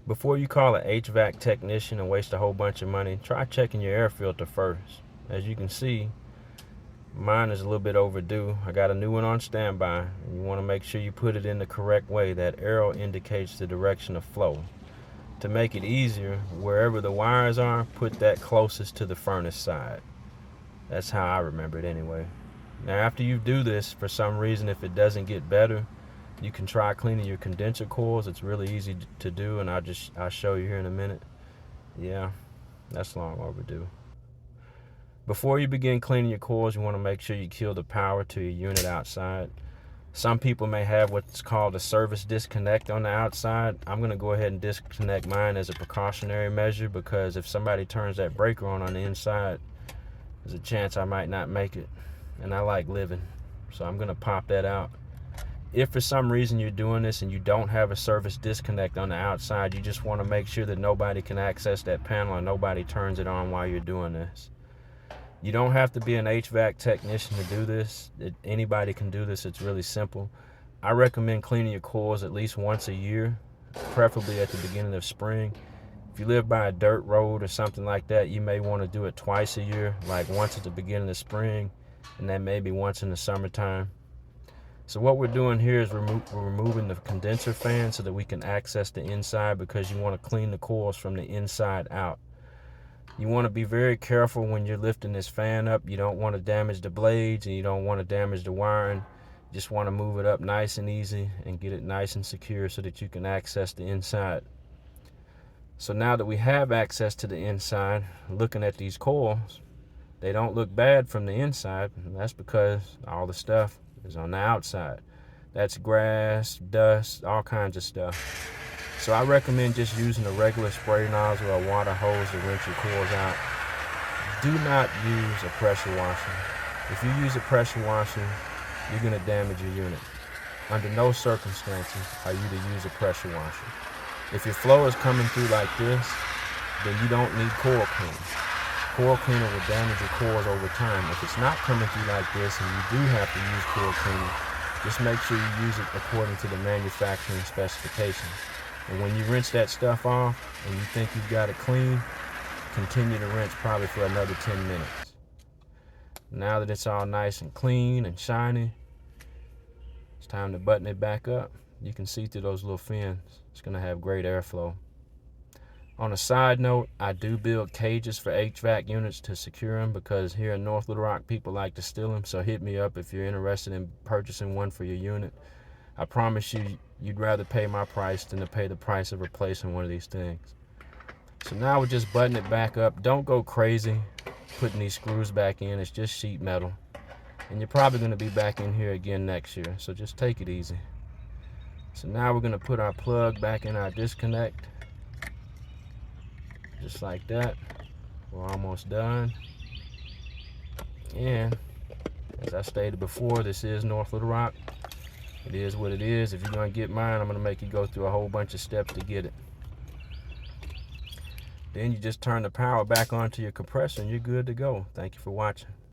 Before you call an HVAC technician and waste a whole bunch of money, try checking your air filter first. As you can see, mine is a little bit overdue. I got a new one on standby. You want to make sure you put it in the correct way. That arrow indicates the direction of flow. To make it easier, wherever the wires are, put that closest to the furnace side. That's how I remember it anyway. Now after you do this, for some reason, if it doesn't get better, you can try cleaning your condenser coils. It's really easy to do, and I'll show you here in a minute. Yeah, that's long overdue. Before you begin cleaning your coils, you want to make sure you kill the power to your unit outside. Some people may have what's called a service disconnect on the outside. I'm going to go ahead and disconnect mine as a precautionary measure, because if somebody turns that breaker on the inside, there's a chance I might not make it, and I like living, so I'm going to pop that out. If for some reason you're doing this and you don't have a service disconnect on the outside, you just want to make sure that nobody can access that panel and nobody turns it on while you're doing this. You don't have to be an HVAC technician to do this. Anybody can do this. It's really simple. I recommend cleaning your coils at least once a year, preferably at the beginning of spring. If you live by a dirt road or something like that, you may want to do it twice a year, like once at the beginning of spring and then maybe once in the summertime. So what we're doing here is we're removing the condenser fan so that we can access the inside, because you want to clean the coils from the inside out. You want to be very careful when you're lifting this fan up. You don't want to damage the blades and you don't want to damage the wiring. You just want to move it up nice and easy and get it nice and secure so that you can access the inside. So now that we have access to the inside, looking at these coils, they don't look bad from the inside, and that's because all the stuff is on the outside. That's grass, dust, all kinds of stuff. So I recommend just using a regular spray nozzle or a water hose to rinse your coils out. Do not use a pressure washer. If you use a pressure washer, you're going to damage your unit. Under no circumstances are you to use a pressure washer. If your flow is coming through like this, then you don't need coil cleaner. Coil cleaner will damage your coils over time. If it's not coming through like this and you do have to use coil cleaner, just make sure you use it according to the manufacturing specifications. And when you rinse that stuff off and you think you've got it clean, continue to rinse probably for another 10 minutes. Now that it's all nice and clean and shiny, it's time to button it back up. You can see through those little fins. It's going to have great airflow. On a side note, I do build cages for HVAC units to secure them, because here in North Little Rock people like to steal them. So hit me up if you're interested in purchasing one for your unit. I promise you, you'd rather pay my price than to pay the price of replacing one of these things. So now we're just buttoning it back up. Don't go crazy putting these screws back in. It's just sheet metal. And you're probably going to be back in here again next year. So just take it easy. So now we're going to put our plug back in our disconnect. Just like that. We're almost done. And as I stated before, this is North Little Rock. It is what it is. If you're going to get mine, I'm going to make you go through a whole bunch of steps to get it. Then you just turn the power back onto your compressor and you're good to go. Thank you for watching.